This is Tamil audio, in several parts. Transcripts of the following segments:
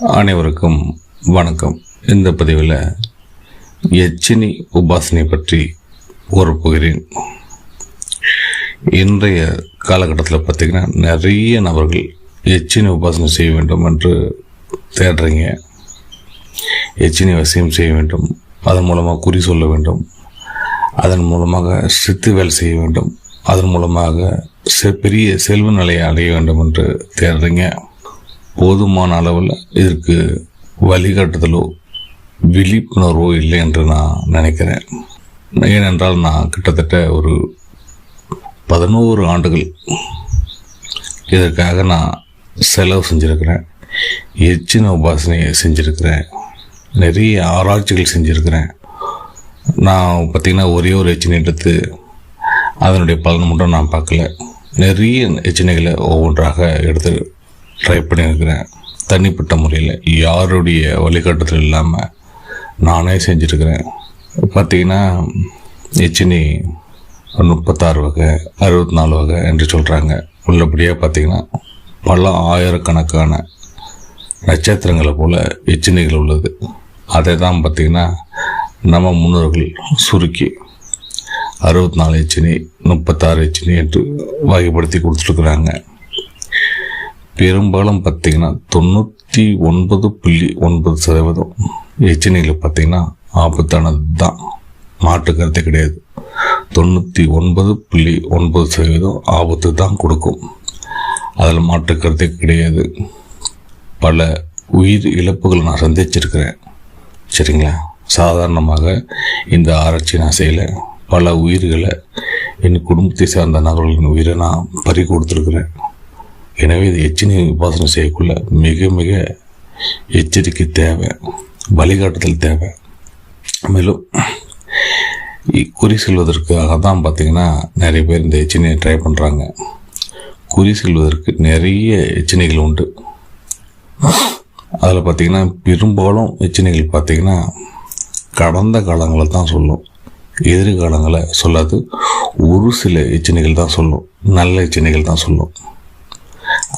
அனைவருக்கும் வணக்கம். இந்த பதிவில் எச்சினி உபாசனை பற்றி கூறப்போகிறேன். இன்றைய காலகட்டத்தில் பார்த்திங்கன்னா நிறைய நபர்கள் எச்சினி உபாசனை செய்ய வேண்டும் என்று தேடுறீங்க. எச்சினி வசியம் செய்ய வேண்டும், அதன் மூலமாக குறி சொல்ல வேண்டும், அதன் மூலமாக சித்து வேலை செய்ய வேண்டும், அதன் மூலமாக பெரிய செல்வ நிலையை அடைய வேண்டும் என்று தேடுறீங்க. போதுமான அளவில் இதற்கு வழிகாட்டுதலோ விழிப்புணர்வோ இல்லை என்று நான் நினைக்கிறேன். ஏனென்றால் நான் கிட்டத்தட்ட ஒரு 11 ஆண்டுகள் இதற்காக நான் செலவு செஞ்சுருக்கிறேன். எச்சின உபாசனையை செஞ்சுருக்கிறேன், நிறைய ஆராய்ச்சிகள் செஞ்சுருக்கிறேன். நான் பார்த்திங்கன்னா ஒரே ஒரு எச்சினை எடுத்து அதனுடைய பலன் மட்டும் நான் பார்க்கல, நிறைய எச்சினைகளை ஒவ்வொன்றாக எடுத்து ட்ரை பண்ணியிருக்கிறேன். தனிப்பட்ட முறையில் யாருடைய வழிகாட்டுதல் இல்லாமல் நானே செஞ்சுருக்கிறேன். பார்த்திங்கன்னா எச்சினி 36 வகை, 64 வகை என்று சொல்கிறாங்க. உள்ளபடியாக பார்த்திங்கன்னா பல ஆயிரக்கணக்கான நட்சத்திரங்களை போல் எச்சினிகள் உள்ளது. அதை தான் பார்த்திங்கன்னா நம்ம முன்னோர்கள் சுருக்கி 64 எச்சினி, 36 எச்சினி என்று வகைப்படுத்தி கொடுத்துருக்குறாங்க. பெரும்பாலும் பார்த்திங்கன்னா 99.9% எச்சினிகள் பார்த்திங்கன்னா ஆபத்தானது தான், மாற்று கருத்து கிடையாது. 99.9% ஆபத்து தான் கொடுக்கும், அதில் மாற்று கருத்து கிடையாது. பல உயிர் இழப்புகள் நான் சந்திச்சிருக்கிறேன், சரிங்களா? சாதாரணமாக இந்த ஆராய்ச்சி நான் செய்யலை. பல உயிர்களை என் குடும்பத்தை சார்ந்த நபர்களின் உயிரை நான் பறி கொடுத்துருக்குறேன். எனவே இது எச்சினி உபாசனை செய்யக்குள்ள மிக மிக எச்சரிக்கை தேவை, வழிகாட்டுதல் தேவை. மேலும் குறி செல்வதற்காக தான் பார்த்திங்கன்னா நிறைய பேர் இந்த எச்சினியை ட்ரை பண்ணுறாங்க. குறி செல்வதற்கு நிறைய எச்சினிகள் உண்டு. அதில் பார்த்திங்கன்னா பெரும்பாலும் எச்சினிகள் பார்த்திங்கன்னா கடந்த காலங்களை தான் சொல்லும், எதிர்காலங்களை சொல்லாது. ஒரு சில எச்சினிகள் தான் சொல்லும், நல்ல எச்சினிகள் தான் சொல்லும்.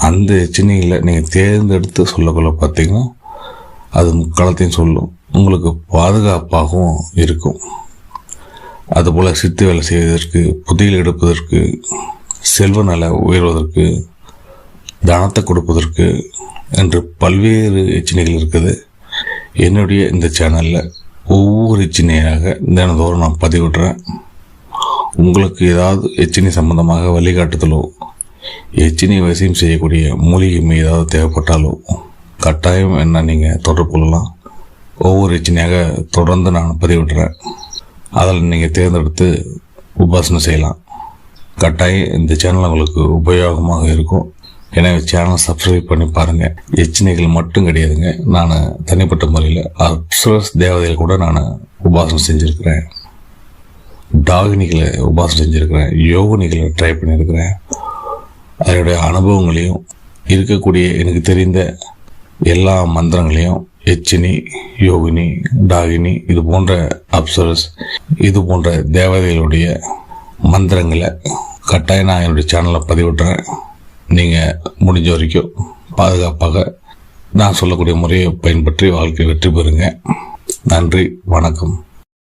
அந்த எச்சினிகளை நீங்கள் தேர்ந்தெடுத்து சொல்லக்குள்ள பார்த்தீங்கன்னா அது முக்காலத்தையும் சொல்லும், உங்களுக்கு பாதுகாப்பாகவும் இருக்கும். அதுபோல் சித்து வேலை செய்வதற்கு, புதையல் எடுப்பதற்கு, செல்வ நிலை உயர்வதற்கு, தனத்தை கொடுப்பதற்கு என்று பல்வேறு எச்சினிகள் இருக்குது. என்னுடைய இந்த சேனலில் ஒவ்வொரு எச்சினியாக தினந்தோறும் நான் பதிவிடுறேன். உங்களுக்கு ஏதாவது எச்சினி சம்பந்தமாக வழிகாட்டுதலோ, எச்சினி வசியம் செய்யக்கூடிய மூலிகை ஏதாவது தேவைப்பட்டாலோ கட்டாயம் என்ன நீங்கள் தொடர்பு கொள்ளலாம். ஒவ்வொரு எச்சினியாக தொடர்ந்து நான் பதிவிடுறேன், அதில் நீங்கள் தேர்ந்தெடுத்து உபாசனை செய்யலாம். கட்டாயம் இந்த சேனல் உங்களுக்கு உபயோகமாக இருக்கும். எனவே சேனல் சப்ஸ்கிரைப் பண்ணி பாருங்கள். எச்சினிகள் மட்டும் கிடையாதுங்க, நான் தனிப்பட்ட முறையில் அப்சரஸ் தேவதைகள் கூட நான் உபாசனை செஞ்சுருக்கிறேன், டாகினிகளை உபாசனை செஞ்சுருக்கிறேன், யோகினிகளை ட்ரை பண்ணியிருக்கிறேன். அதனுடைய அனுபவங்களையும் இருக்கக்கூடிய எனக்கு தெரிந்த எல்லா மந்திரங்களையும் எச்சினி, யோகினி, டாகினி, இது போன்ற அப்சரஸ், இது போன்ற தேவதைகளுடைய மந்திரங்களை கட்டாயம் நான் என்னுடைய சேனலில் பதிவிட்டுறேன். நீங்கள் முடிஞ்ச வரைக்கும் பாதுகாப்பாக நான் சொல்லக்கூடிய முறையை பயன்பற்றி வாழ்க்கை வெற்றி பெறுங்க. நன்றி, வணக்கம்.